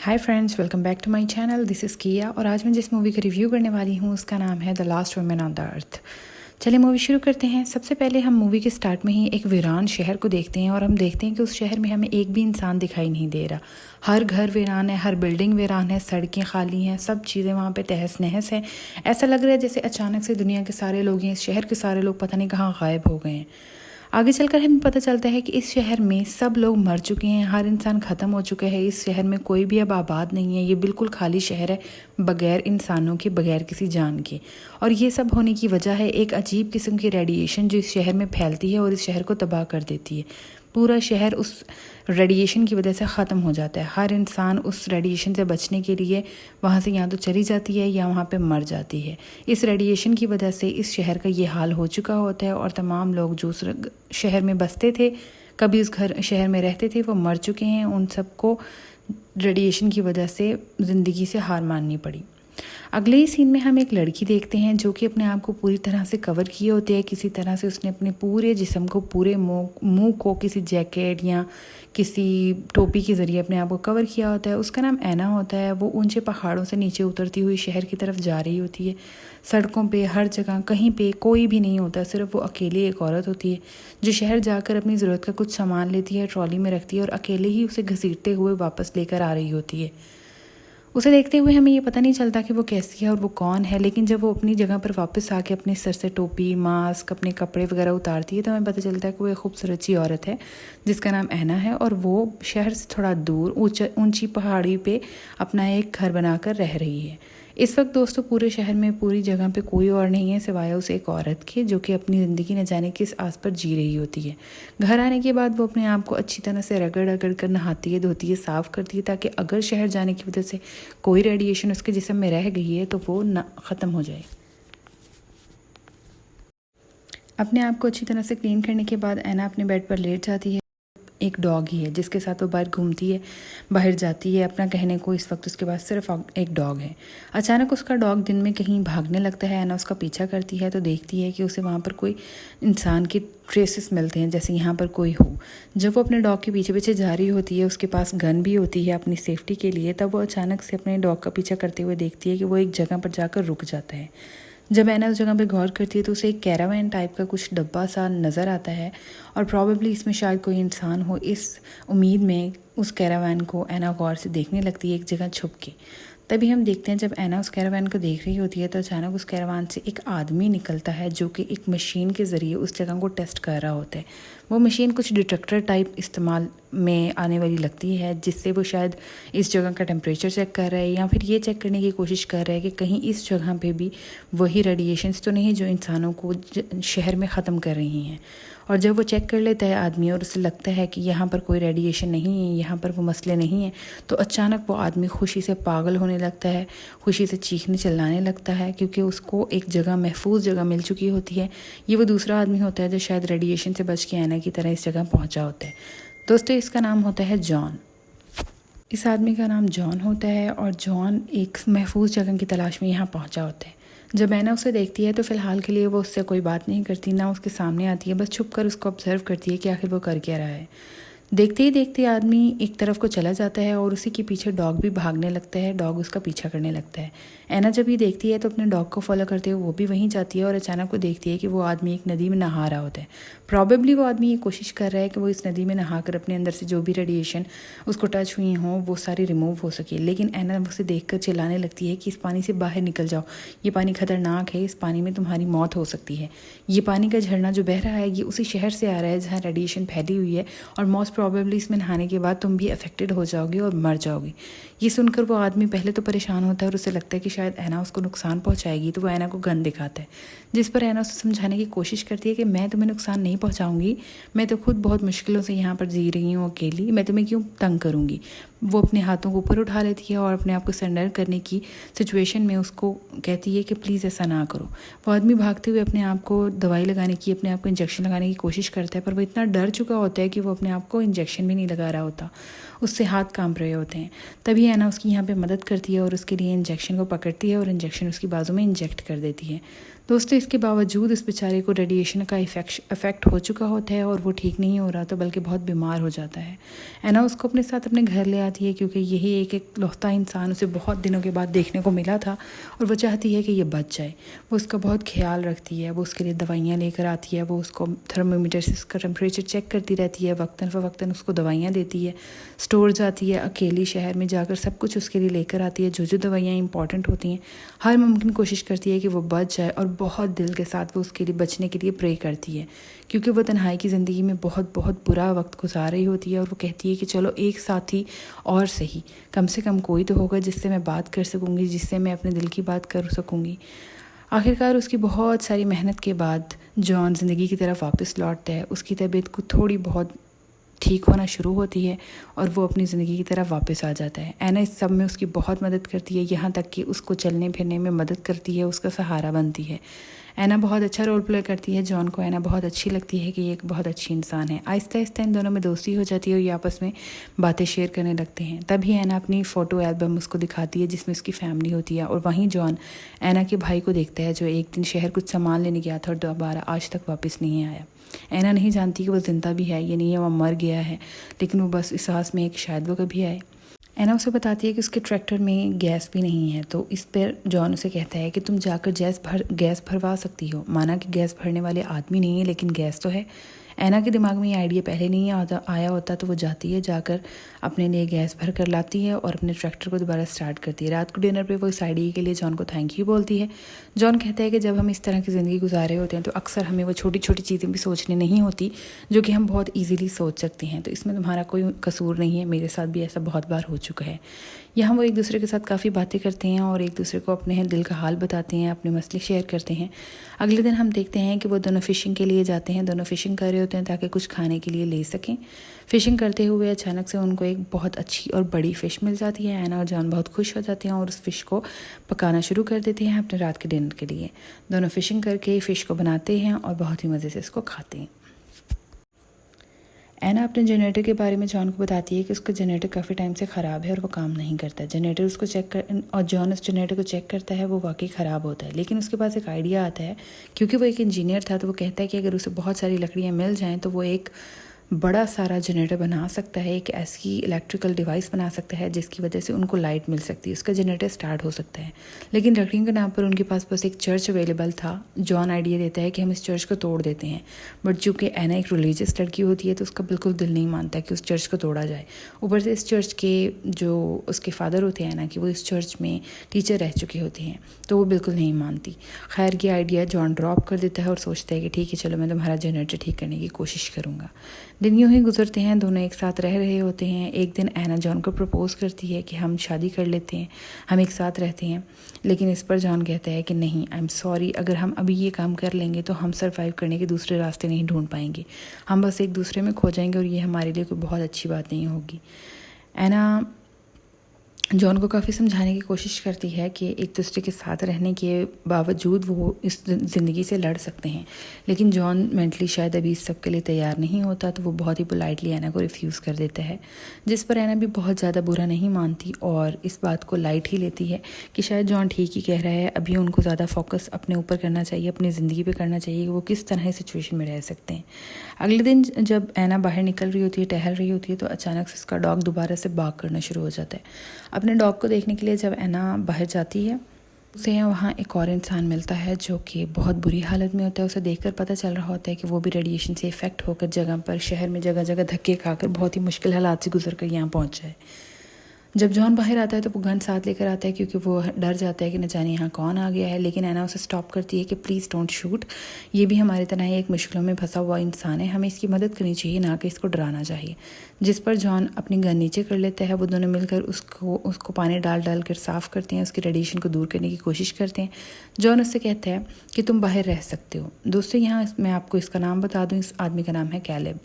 Hi friends, welcome back to my channel. This is किया और आज मैं जिस मूवी का रिव्यू करने वाली हूँ उसका नाम है the last women on the earth. चलिए मूवी शुरू करते हैं। सबसे पहले हम मूवी के स्टार्ट में ही एक वीरान शहर को देखते हैं और हम देखते हैं कि उस शहर में हमें एक भी इंसान दिखाई नहीं दे रहा। हर घर वीरान है, हर बिल्डिंग वीरान है, सड़कें खाली हैं, सब चीज़ें वहाँ पे तहस नहस है। ऐसा लग रहा है जैसे अचानक से दुनिया के सारे लोग हैं, इस शहर के सारे लोग पता नहीं कहाँ गायब हो गए हैं। आगे चलकर हमें पता चलता है कि इस शहर में सब लोग मर चुके हैं, हर इंसान ख़त्म हो चुका है। इस शहर में कोई भी अब आबाद नहीं है, ये बिल्कुल खाली शहर है, बगैर इंसानों के, बगैर किसी जान के। और ये सब होने की वजह है एक अजीब किस्म की रेडिएशन जो इस शहर में फैलती है और इस शहर को तबाह कर देती है। पूरा शहर उस रेडिएशन की वजह से ख़त्म हो जाता है। हर इंसान उस रेडिएशन से बचने के लिए वहाँ से या तो चली जाती है या वहाँ पे मर जाती है। इस रेडिएशन की वजह से इस शहर का ये हाल हो चुका होता है और तमाम लोग जो उस शहर में बसते थे, कभी उस शहर में रहते थे, वो मर चुके हैं। उन सबको रेडिएशन की वजह से ज़िंदगी से हार माननी पड़ी। अगले ही सीन में हम एक लड़की देखते हैं जो कि अपने आप को पूरी तरह से कवर किए होते हैं। किसी तरह से उसने अपने पूरे जिस्म को, पूरे मुंह को किसी जैकेट या किसी टोपी के ज़रिए अपने आप को कवर किया होता है। उसका नाम ऐना होता है। वो ऊंचे पहाड़ों से नीचे उतरती हुई शहर की तरफ जा रही होती है। सड़कों पे, हर जगह, कहीं पे कोई भी नहीं होता, सिर्फ वो अकेली एक औरत होती है जो शहर जाकर अपनी ज़रूरत का कुछ सामान लेती है, ट्रॉली में रखती है और अकेले ही उसे घसीटते हुए वापस लेकर आ रही होती है। उसे देखते हुए हमें ये पता नहीं चलता कि वो कैसी है और वो कौन है, लेकिन जब वो अपनी जगह पर वापस आके अपने सर से टोपी, मास्क, अपने कपड़े वगैरह उतारती है तो हमें पता चलता है कि वो एक खूबसूरत सी औरत है जिसका नाम ऐना है और वो शहर से थोड़ा दूर ऊंची पहाड़ी पे अपना एक घर बनाकर रह रही है। इस वक्त दोस्तों पूरे शहर में, पूरी जगह पे कोई और नहीं है सिवाय उस एक औरत के जो कि अपनी ज़िंदगी न जाने किस आस पर जी रही होती है। घर आने के बाद वो अपने आप को अच्छी तरह से रगड़ रगड़ कर नहाती है, धोती है, साफ़ करती है ताकि अगर शहर जाने की वजह से कोई रेडिएशन उसके जिस्म में रह गई है तो वो न ख़त्म हो जाए। अपने आप को अच्छी तरह से क्लीन करने के बाद ऐना अपने बेड पर लेट जाती है। एक डॉग ही है जिसके साथ वो बाहर घूमती है, बाहर जाती है। अपना कहने को इस वक्त उसके पास सिर्फ एक डॉग है। अचानक उसका डॉग दिन में कहीं भागने लगता है। ऐना उसका पीछा करती है तो देखती है कि उसे वहाँ पर कोई इंसान के ट्रेसेस मिलते हैं, जैसे यहाँ पर कोई हो। जब वो अपने डॉग के पीछे पीछे जा रही होती है, उसके पास गन भी होती है अपनी सेफ्टी के लिए, तब वो अचानक से अपने डॉग का पीछा करते हुए देखती है कि वो एक जगह पर जाकर रुक जाता है। जब ऐना उस जगह पे गौर करती है तो उसे एक कैरावैन टाइप का कुछ डब्बा सा नज़र आता है और प्रॉबेबली इसमें शायद कोई इंसान हो। इस उम्मीद में उस कैरावैन को ऐना गौर से देखने लगती है एक जगह छुप के। तभी हम देखते हैं जब ऐना उस कैरावैन को देख रही होती है तो अचानक उस कैरावैन से एक आदमी निकलता है जो कि एक मशीन के ज़रिए उस जगह को टेस्ट कर रहा होता है। वो मशीन कुछ डिटेक्टर टाइप इस्तेमाल में आने वाली लगती है जिससे वो शायद इस जगह का टेम्परेचर चेक कर रहा है या फिर ये चेक करने की कोशिश कर रहा है कि कहीं इस जगह पे भी वही रेडिएशंस तो नहीं जो इंसानों को शहर में ख़त्म कर रही हैं। और जब वो चेक कर लेता है आदमी और उसे लगता है कि यहाँ पर कोई रेडिएशन नहीं है, यहाँ पर वो मसले नहीं हैं, तो अचानक वो आदमी खुशी से पागल होने लगता है, खुशी से चीखने चिल्लाने लगता है क्योंकि उसको एक जगह, महफूज जगह मिल चुकी होती है। ये वो दूसरा आदमी होता है जो शायद रेडिएशन से बच के ऐना की तरह इस जगह पहुँचा होता है। दोस्तों इसका नाम होता है जॉन। इस आदमी का नाम जॉन होता है और जॉन एक महफूज जगह की तलाश में यहाँ पहुँचा होता है। जब ऐना उसे देखती है तो फ़िलहाल के लिए वो उससे कोई बात नहीं करती, ना उसके सामने आती है, बस छुप कर उसको ऑब्ज़र्व करती है कि आखिर वो कर क्या रहा है। देखते ही देखते आदमी एक तरफ को चला जाता है और उसी के पीछे डॉग भी भागने लगता है, डॉग उसका पीछा करने लगता है। ऐना जब ये देखती है तो अपने डॉग को फॉलो करते हुए वो भी वहीं जाती है और अचानक वो देखती है कि वो आदमी एक नदी में नहा रहा होता है। प्रॉबेबली वो आदमी ये कोशिश कर रहा है कि वो इस नदी में नहा कर अपने अंदर से जो भी रेडिएशन उसको टच हुई हों वो सारी रिमूव हो सके। लेकिन ऐना उसे देख कर चिल्लाने लगती है कि इस पानी से बाहर निकल जाओ, ये पानी ख़तरनाक है, इस पानी में तुम्हारी मौत हो सकती है। ये पानी का झरना जो बह रहा है ये उसी शहर से आ रहा है जहाँ रेडिएशन फैली हुई है और मोस्ट प्रॉबेबली इसमें नहाने के बाद तुम भी अफेक्टेड हो जाओगे और मर जाओगे। ये सुनकर वो आदमी पहले तो परेशान होता है और उसे लगता है कि शायद ऐना उसको नुकसान पहुंचाएगी, तो वो ऐना को गन दिखाता है, जिस पर ऐना उसे समझाने की कोशिश करती है कि मैं तुम्हें नुकसान नहीं पहुंचाऊंगी, मैं तो खुद बहुत मुश्किलों से यहाँ पर जी रही हूँ अकेली, मैं तुम्हें क्यों तंग करूँगी। वो अपने हाथों को ऊपर उठा लेती है और अपने आप को सरेंडर करने की सिचुएशन में उसको कहती है कि प्लीज़ ऐसा ना करो। वो आदमी भागते हुए अपने आप को दवाई लगाने की, अपने आप को इंजेक्शन लगाने की कोशिश करता है, पर वो इतना डर चुका होता है कि वो अपने आप को इंजेक्शन भी नहीं लगा रहा होता, उससे हाथ कांप रहे होते हैं। तभी ऐना उसकी यहाँ पे मदद करती है और उसके लिए इंजेक्शन को पकड़ती है और इंजेक्शन उसकी बाजू में इंजेक्ट कर देती है। दोस्तों इसके बावजूद उस बेचारे को रेडिएशन का इफ़ेक्ट हो चुका होता है और वो ठीक नहीं हो रहा, तो बल्कि बहुत बीमार हो जाता है। ऐना उसको अपने साथ अपने घर ले आती है, क्योंकि यही एक इकलौता इंसान उसे बहुत दिनों के बाद देखने को मिला था और वो चाहती है कि ये बच जाए। वो उसका बहुत ख्याल रखती है, वो उसके लिए दवाइयाँ लेकर आती है, वो उसको थर्मोमीटर से उसका टेम्परेचर चेक करती रहती है, वक्तन फ़वक्तन उसको दवाइयाँ देती है, स्टोर जाती है, अकेली शहर में जाकर सब कुछ उसके लिए लेकर आती है, जो जो दवाइयाँ इंपॉर्टेंट होती हैं, हर मुमकिन कोशिश करती है कि वो बच जाए और बहुत दिल के साथ वो उसके लिए बचने के लिए प्रे करती है, क्योंकि वो तन्हाई की ज़िंदगी में बहुत बहुत बुरा वक्त गुजार रही होती है और वो कहती है कि चलो एक साथी और सही, कम से कम कोई तो होगा जिससे मैं बात कर सकूँगी, जिससे मैं अपने दिल की बात कर सकूँगी। आखिरकार उसकी बहुत सारी मेहनत के बाद जॉन ज़िंदगी की तरफ वापस लौटता है। उसकी तबीयत को थोड़ी बहुत ठीक होना शुरू होती है और वो अपनी ज़िंदगी की तरफ वापस आ जाता है। ऐना इस सब में उसकी बहुत मदद करती है, यहाँ तक कि उसको चलने फिरने में मदद करती है, उसका सहारा बनती है। ऐना बहुत अच्छा रोल प्ले करती है जॉन को। ऐना बहुत अच्छी लगती है कि ये एक बहुत अच्छी इंसान है। आहिस्ता आहिस्ता इन दोनों में दोस्ती हो जाती है और ये आपस में बातें शेयर करने लगते हैं। तभी ऐना अपनी फ़ोटो एल्बम उसको दिखाती है जिसमें उसकी फैमिली होती है, और वहीं जॉन ऐना के भाई को देखता है जो एक दिन शहर कुछ सामान लेने गया था और दोबारा आज तक वापस नहीं आया। ऐना नहीं जानती कि वो ज़िंदा भी है, ये नहीं है वो मर गया है, लेकिन वो बस इस आस में एक शायद वो कभी आए। ऐना उसे बताती है कि उसके ट्रैक्टर में गैस भी नहीं है, तो इस पर जॉन उसे कहता है कि तुम जाकर गैस भरवा सकती हो। माना कि गैस भरने वाले आदमी नहीं है, लेकिन गैस तो है। ऐना के दिमाग में ये आइडिया पहले नहीं आया होता, तो वो जाती है, जाकर अपने लिए गैस भर कर लाती है और अपने ट्रैक्टर को दोबारा स्टार्ट करती है। रात को डिनर पे वो इस आइडिया के लिए जॉन को थैंक यू बोलती है। जॉन कहता है कि जब हम इस तरह की ज़िंदगी गुजार रहे होते हैं तो अक्सर हमें वो छोटी छोटी चीज़ें भी सोचनी नहीं होती जो कि हम बहुत ईजीली सोच सकते हैं, तो इसमें तुम्हारा कोई कसूर नहीं है, मेरे साथ भी ऐसा बहुत बार हो चुका है। यहाँ वो एक दूसरे के साथ काफ़ी बातें करते हैं और एक दूसरे को अपने दिल का हाल बताते हैं, अपने मसले शेयर करते हैं। अगले दिन हम देखते हैं कि वो दोनों फ़िशिंग के लिए जाते हैं। दोनों फ़िशिंग कर रहे होते हैं ताकि कुछ खाने के लिए ले सकें। फ़िशिंग करते हुए अचानक से उनको एक बहुत अच्छी और बड़ी फ़िश मिल जाती है। ऐना और जॉन बहुत खुश हो जाते हैं और उस फ़िश को पकाना शुरू कर देते हैं अपने रात के डिनर के लिए। दोनों फ़िशिंग करके फ़िश को बनाते हैं और बहुत ही मज़े से इसको खाते हैं। ऐना अपने जनरेटर के बारे में जॉन को बताती है कि उसका जनरेटर काफ़ी टाइम से ख़राब है और वो काम नहीं करता। जनरेटर उसको और जॉन उस जनरेटर को चेक करता है, वो वाकई ख़राब होता है। लेकिन उसके पास एक आइडिया आता है, क्योंकि वो एक इंजीनियर था, तो वो कहता है कि अगर उसे बहुत सारी लकड़ियाँ मिल जाएँ तो वो एक बड़ा सारा जनरेटर बना सकता है, एक ऐसी इलेक्ट्रिकल डिवाइस बना सकता है जिसकी वजह से उनको लाइट मिल सकती है, उसका जनरेटर स्टार्ट हो सकता है। लेकिन लकड़ियों के नाम पर उनके पास बस एक चर्च अवेलेबल था। जॉन आइडिया देता है कि हम इस चर्च को तोड़ देते हैं, बट चूँकि ऐना एक रिलीजियस लड़की होती है तो उसका बिल्कुल दिल नहीं मानता कि उस चर्च को तोड़ा जाए। ऊपर से इस चर्च के जो उसके फादर होते हैं ऐना कि वो इस चर्च में टीचर रह चुके होते हैं, तो वो बिल्कुल नहीं मानती। खैर ये आइडिया जॉन ड्रॉप कर देता है और सोचता है कि ठीक है चलो मैं तुम्हारा जनरेटर ठीक करने की कोशिश करूँगा। दिन यूँ ही गुजरते हैं, दोनों एक साथ रह रहे होते हैं। एक दिन ऐना जॉन को प्रपोज़ करती है कि हम शादी कर लेते हैं, हम एक साथ रहते हैं। लेकिन इस पर जॉन कहता है कि नहीं, आई एम सॉरी, अगर हम अभी ये काम कर लेंगे तो हम सर्वाइव करने के दूसरे रास्ते नहीं ढूंढ पाएंगे, हम बस एक दूसरे में खो जाएंगे और ये हमारे लिए कोई बहुत अच्छी बात नहीं होगी। ऐना जॉन को काफ़ी समझाने की कोशिश करती है कि एक दूसरे के साथ रहने के बावजूद वो इस ज़िंदगी से लड़ सकते हैं, लेकिन जॉन मेंटली शायद अभी इस सब के लिए तैयार नहीं होता, तो वो बहुत ही पोलाइटली ऐना को रिफ्यूज़ कर देता है, जिस पर ऐना भी बहुत ज़्यादा बुरा नहीं मानती और इस बात को लाइट ही लेती है कि शायद जॉन ठीक ही कह रहा है। अभी उनको ज़्यादा फोकस अपने ऊपर करना चाहिए, अपनी ज़िंदगी पर करना चाहिए कि वो किस तरह सिचुएशन में रह सकते हैं। अगले दिन जब ऐना बाहर निकल रही होती है, टहल रही होती है, तो अचानक से उसका डॉग दोबारा से बाग करना शुरू हो जाता है। अपने डॉग को देखने के लिए जब ऐना बाहर जाती है, उसे वहाँ एक और इंसान मिलता है जो कि बहुत बुरी हालत में होता है। उसे देखकर पता चल रहा होता है कि वो भी रेडिएशन से इफ़ेक्ट होकर जगह पर शहर में जगह जगह धक्के खाकर बहुत ही मुश्किल हालात से गुजर कर यहाँ पहुँचा है। जब जॉन बाहर आता है तो वो गन साथ लेकर आता है, क्योंकि वो डर जाता है कि न जाने यहाँ कौन आ गया है। लेकिन ऐना उसे स्टॉप करती है कि प्लीज़ डोंट शूट, ये भी हमारी तरह ही एक मुश्किलों में फंसा हुआ इंसान है, हमें इसकी मदद करनी चाहिए, ना कि इसको डराना चाहिए। जिस पर जॉन अपनी गन नीचे कर लेता है। वो दोनों मिलकर उसको पानी डाल कर साफ़ करते हैं, उसकी रेडिएशन को दूर करने की कोशिश करते हैं। जॉन उससे कहता है कि तुम बाहर रह सकते हो। दोस्तों यहाँ मैं आपको इसका नाम बता दूँ, इस आदमी का नाम है कैलेब।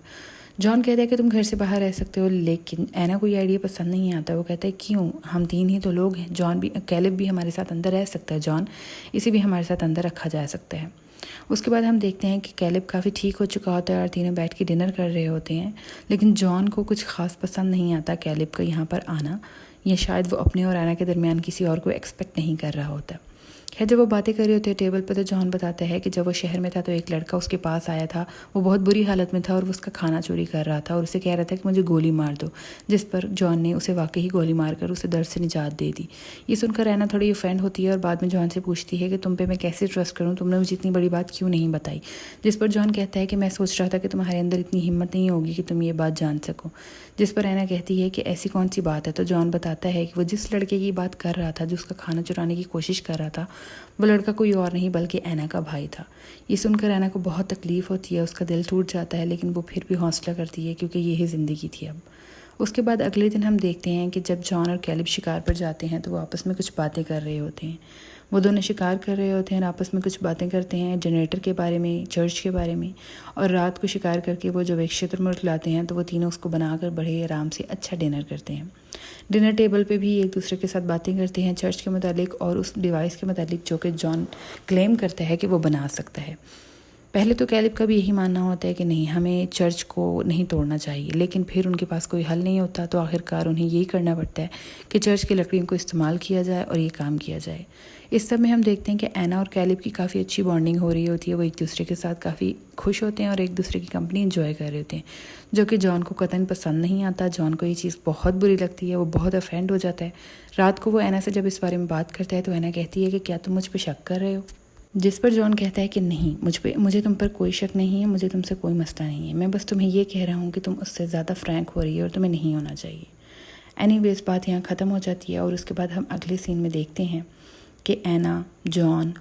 जॉन कहता है कि तुम घर से बाहर रह सकते हो, लेकिन ऐना को ये आइडिया पसंद नहीं आता। वो कहता है क्यों, हम 3 ही तो लोग हैं, जॉन भी कैलेब भी हमारे साथ अंदर रह सकता है, जॉन इसे भी हमारे साथ अंदर रखा जा सकता है। उसके बाद हम देखते हैं कि कैलेब काफ़ी ठीक हो चुका होता है और तीनों बैठ के डिनर कर रहे होते हैं। लेकिन जॉन को कुछ ख़ास पसंद नहीं आता कैलेब का यहाँ पर आना, या शायद वो अपने और ऐना के दरमियान किसी और को एक्सपेक्ट नहीं कर रहा होता। खैर जब वो बातें कर रहे होते हैं टेबल पर, तो जॉन बताता है कि जब वो शहर में था तो एक लड़का उसके पास आया था। वो बहुत बुरी हालत में था और वो उसका खाना चोरी कर रहा था और उसे कह रहा था कि मुझे गोली मार दो, जिस पर जॉन ने उसे वाकई ही गोली मारकर उसे दर्द से निजात दे दी। ये सुनकर ऐना थोड़ी ऑफेंड होती है और बाद में जॉन से पूछती है कि तुम पे मैं कैसे ट्रस्ट करूँ, तुमने मुझे इतनी बड़ी बात क्यों नहीं बताई। जिस पर जॉन कहता है कि मैं सोच रहा था कि तुम्हारे अंदर इतनी हिम्मत नहीं होगी कि तुम ये बात जान सको। जिस पर ऐना कहती है कि ऐसी कौन सी बात है। तो जॉन बताता है कि वो जिस लड़के की बात कर रहा था, जो उसका खाना चुराने की कोशिश कर रहा था, वो लड़का कोई और नहीं बल्कि ऐना का भाई था। ये सुनकर ऐना को बहुत तकलीफ़ होती है, उसका दिल टूट जाता है, लेकिन वो फिर भी हौसला करती है क्योंकि यही ज़िंदगी थी अब। उसके बाद अगले दिन हम देखते हैं कि जब जॉन और कैलिब शिकार पर जाते हैं तो वो आपस में कुछ बातें कर रहे होते हैं। वो दोनों शिकार कर रहे होते हैं और आपस में कुछ बातें करते हैं जनरेटर के बारे में, चर्च के बारे में। और रात को शिकार करके वो जब एक शुतुरमुर्ग लाते हैं तो वो तीनों उसको बनाकर बड़े आराम से अच्छा डिनर करते हैं। डिनर टेबल पे भी एक दूसरे के साथ बातें करते हैं चर्च के मुतालिक और उस डिवाइस के मुतालिक जो कि जॉन क्लेम करता है कि वो बना सकता है। पहले तो कैलिब का भी यही मानना होता है कि नहीं, हमें चर्च को नहीं तोड़ना चाहिए, लेकिन फिर उनके पास कोई हल नहीं होता तो आखिरकार उन्हें यही करना पड़ता है कि चर्च की लकड़ियों को इस्तेमाल किया जाए और ये काम किया जाए। इस सब में हम देखते हैं कि ऐना और कैलिब की काफ़ी अच्छी बॉन्डिंग हो रही होती है। वो एक दूसरे के साथ काफ़ी खुश होते हैं और एक दूसरे की कंपनी इंजॉय कर रहे होते हैं, जो कि जॉन को कतई पसंद नहीं आता। जॉन को ये चीज़ बहुत बुरी लगती है, वो बहुत अफेंड हो जाता है। रात को वो ऐना से जब इस बारे में बात करता है तो ऐना कहती है कि क्या तुम मुझ पर शक कर रहे हो। जिस पर जॉन कहता है कि नहीं, मुझे तुम पर कोई शक नहीं है, मुझे तुमसे कोई मसला नहीं है, मैं बस तुम्हें ये कह रहा हूँ कि तुम उससे ज़्यादा फ्रैंक हो रही है और तुम्हें नहीं होना चाहिए। एनीवेज बात यहाँ ख़त्म हो जाती है और उसके बाद हम अगले सीन में देखते हैं कि ऐना, जॉन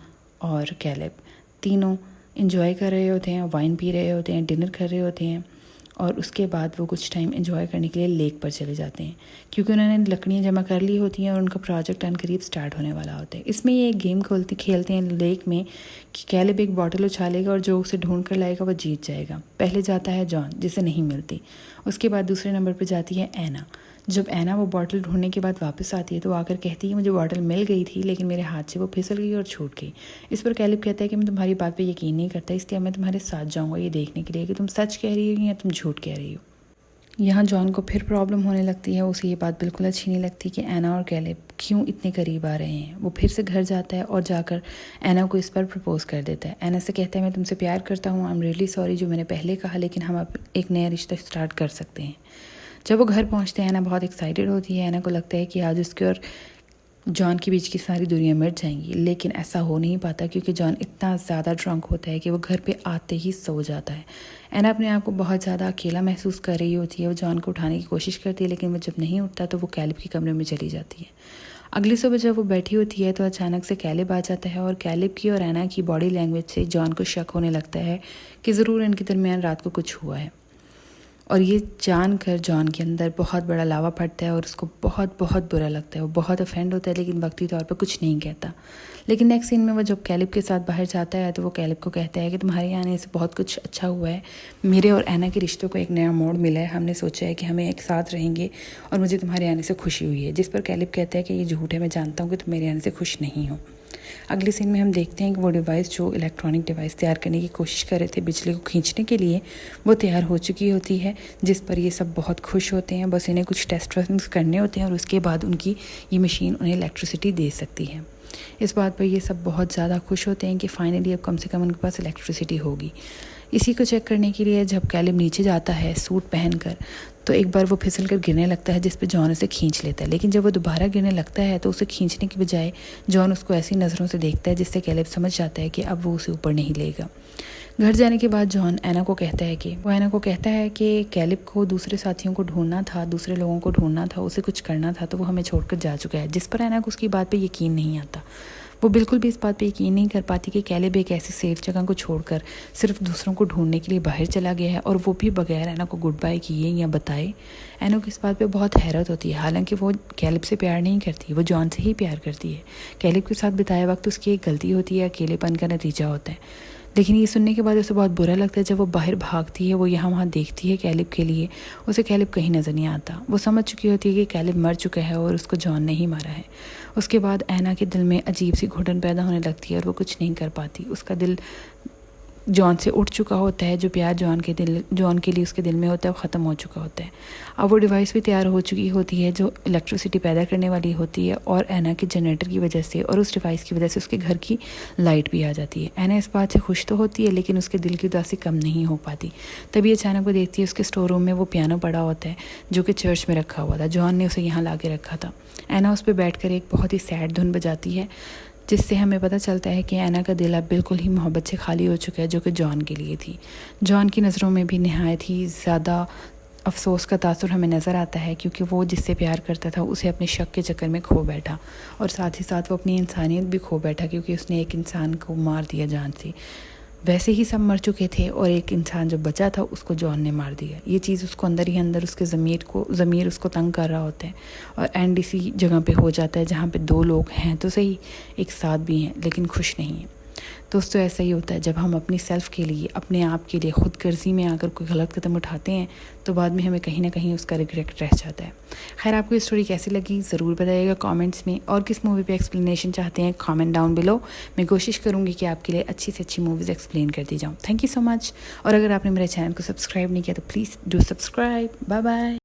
और कैलिब तीनों इंजॉय कर रहे होते हैं, वाइन पी रहे होते हैं, डिनर कर रहे होते हैं और उसके बाद वो कुछ टाइम एंजॉय करने के लिए लेक पर चले जाते हैं क्योंकि उन्होंने लकड़ियाँ जमा कर ली होती हैं और उनका प्रोजेक्ट अनकरीब स्टार्ट होने वाला होता है। इसमें ये एक गेम खेलते हैं लेक में कि कैलिब एक बॉटल उछालेगा और जो उसे ढूंढ कर लाएगा वो जीत जाएगा। पहले जाता है जॉन, जिसे नहीं मिलती। उसके बाद दूसरे नंबर पर जाती है ऐना। जब ऐना वो बॉटल ढूंढने के बाद वापस आती है तो आकर कहती है मुझे बॉटल मिल गई थी, लेकिन मेरे हाथ से वो फिसल गई और छूट गई। इस पर कैलिब कहता है कि मैं तुम्हारी बात पे यकीन नहीं करता, इसलिए मैं तुम्हारे साथ जाऊंगा ये देखने के लिए कि तुम सच कह रही हो या तुम झूठ कह रही हो। यहाँ जॉन को फिर प्रॉब्लम होने लगती है। उसे ये बात बिल्कुल अच्छी नहीं लगती कि ऐना और कैलिब क्यों इतने करीब आ रहे हैं। वो फिर से घर जाता है और जाकर ऐना को इस पर प्रपोज कर देता है। ऐना से कहता है मैं तुमसे प्यार करता हूँ, आई एम रियली सॉरी जो मैंने पहले कहा, लेकिन हम अब एक नया रिश्ता स्टार्ट कर सकते हैं। जब वो घर पहुंचते हैं ऐना बहुत एक्साइटेड होती है। ऐना को लगता है कि आज उसके और जॉन के बीच की सारी दूरियां मिट जाएंगी, लेकिन ऐसा हो नहीं पाता क्योंकि जॉन इतना ज़्यादा ड्रंक होता है कि वो घर पे आते ही सो जाता है। ऐना अपने आप को बहुत ज़्यादा अकेला महसूस कर रही होती है। वो जॉन को उठाने की कोशिश करती है, लेकिन वो जब नहीं उठता तो वो कैलिब के कमरे में चली जाती है। अगली सुबह जब वो बैठी होती है तो अचानक से कैलिब आ जाता है और कैलिब की और ऐना की बॉडी लैंग्वेज से जॉन को शक होने लगता है कि ज़रूर इनके दरमियान रात को कुछ हुआ है। और ये जानकर जॉन के अंदर बहुत बड़ा लावा फटता है और उसको बहुत बहुत बुरा लगता है। वो बहुत अफेंड होता है, लेकिन वक्ती तौर पर कुछ नहीं कहता। लेकिन नेक्स्ट सीन में वो जब कैलिब के साथ बाहर जाता है तो वो कैलिब को कहता है कि तुम्हारे आने से बहुत कुछ अच्छा हुआ है, मेरे और ऐना के रिश्तों को एक नया मोड़ मिला है, हमने सोचा है कि हमें एक साथ रहेंगे और मुझे तुम्हारे आने से खुशी हुई है। जिस पर कैलिब कहता है कि ये झूठ है, मैं जानता हूँ कि तुम मेरे आने से खुश नहीं हो। अगले सीन में हम देखते हैं कि वो डिवाइस जो इलेक्ट्रॉनिक डिवाइस तैयार करने की कोशिश कर रहे थे बिजली को खींचने के लिए, वो तैयार हो चुकी होती है। जिस पर ये सब बहुत खुश होते हैं। बस इन्हें कुछ टेस्ट रन करने होते हैं और उसके बाद उनकी ये मशीन उन्हें इलेक्ट्रिसिटी दे सकती है। इस बात पर ये सब बहुत ज़्यादा खुश होते हैं कि फ़ाइनली अब कम से कम उनके पास इलेक्ट्रिसिटी होगी। इसी को चेक करने के लिए जब कैलिब नीचे जाता है सूट पहनकर, तो एक बार वो फिसल कर गिरने लगता है, जिस पे जॉन उसे खींच लेता है। लेकिन जब वो दोबारा गिरने लगता है तो उसे खींचने की बजाय जॉन उसको ऐसी नज़रों से देखता है जिससे कैलिब समझ जाता है कि अब वो उसे ऊपर नहीं लेगा। घर जाने के बाद जॉन ऐना को कहता है कि कैलिब को दूसरे साथियों को ढूंढना था, दूसरे लोगों को ढूंढना था, उसे कुछ करना था, तो वो हमें छोड़कर जा चुका है। जिस पर ऐना को उसकी बात पे यकीन नहीं आता। वो बिल्कुल भी इस बात पे यकीन नहीं कर पाती कि कैलिब एक ऐसी सेफ जगह को छोड़कर सिर्फ दूसरों को ढूंढने के लिए बाहर चला गया है, और वो भी बगैर ऐना को गुड बाय किए या बताए। ऐना को इस बात पे बहुत हैरत होती है। हालांकि वो कैलिब से प्यार नहीं करती, वो जॉन से ही प्यार करती है। कैलिब के साथ बिताए वक्त उसकी एक गलती होती है, अकेलेपन का नतीजा होता है। लेकिन ये सुनने के बाद उसे बहुत बुरा लगता है। जब वो बाहर भागती है, वो यहाँ वहाँ देखती है कैलिब के लिए, उसे कैलिब कहीं नज़र नहीं आता। वो समझ चुकी होती है कि कैलिब मर चुका है और उसको जॉन ने ही मारा है। उसके बाद ऐना के दिल में अजीब सी घुटन पैदा होने लगती है और वो कुछ नहीं कर पाती। उसका दिल जॉन से उठ चुका होता है, जो प्यार जॉन के लिए उसके दिल में होता है वो ख़त्म हो चुका होता है। अब वो डिवाइस भी तैयार हो चुकी होती है जो इलेक्ट्रिसिटी पैदा करने वाली होती है, और ऐना के जनरेटर की वजह से और उस डिवाइस की वजह से उसके घर की लाइट भी आ जाती है। ऐना इस बात से खुश तो होती है, लेकिन उसके दिल की उदासी कम नहीं हो पाती। तभी अचानक वो देखती है उसके स्टोर रूम में वो पियानो पड़ा होता है जो कि चर्च में रखा हुआ था। जॉन ने उसे यहाँ ला के रखा था। ऐना उस पर बैठ कर एक बहुत ही सैड धुन बजाती है, जिससे हमें पता चलता है कि ऐना का दिल अब बिल्कुल ही मोहब्बत से खाली हो चुका है, जो कि जॉन के लिए थी। जॉन की नज़रों में भी नहायत ही ज़्यादा अफसोस का तासुर हमें नज़र आता है, क्योंकि वो जिससे प्यार करता था उसे अपने शक के चक्कर में खो बैठा, और साथ ही साथ वो अपनी इंसानियत भी खो बैठा, क्योंकि उसने एक इंसान को मार दिया जान से। वैसे ही सब मर चुके थे और एक इंसान जो बचा था उसको जॉन ने मार दिया। ये चीज़ उसको अंदर ही अंदर उसके ज़मीर उसको तंग कर रहा होता है, और एंड इसी जगह पे हो जाता है जहाँ पे दो लोग हैं तो सही, एक साथ भी हैं लेकिन खुश नहीं हैं। दोस्तों ऐसा ही होता है जब हम अपनी सेल्फ़ के लिए, अपने आप के लिए खुद गर्जी में आकर कोई गलत कदम उठाते हैं तो बाद में हमें कहीं ना कहीं उसका रिग्रेट रह जाता है। खैर, आपको ये स्टोरी कैसी लगी ज़रूर बताइएगा कमेंट्स में, और किस मूवी पे एक्सप्लेनेशन चाहते हैं कमेंट डाउन बिलो। मैं कोशिश करूँगी कि आपके लिए अच्छी से अच्छी मूवीज़ एक्सप्लेन करती जाऊँ। Thank you so much. और अगर आपने मेरे चैनल को सब्सक्राइब नहीं किया तो please do subscribe. Bye bye.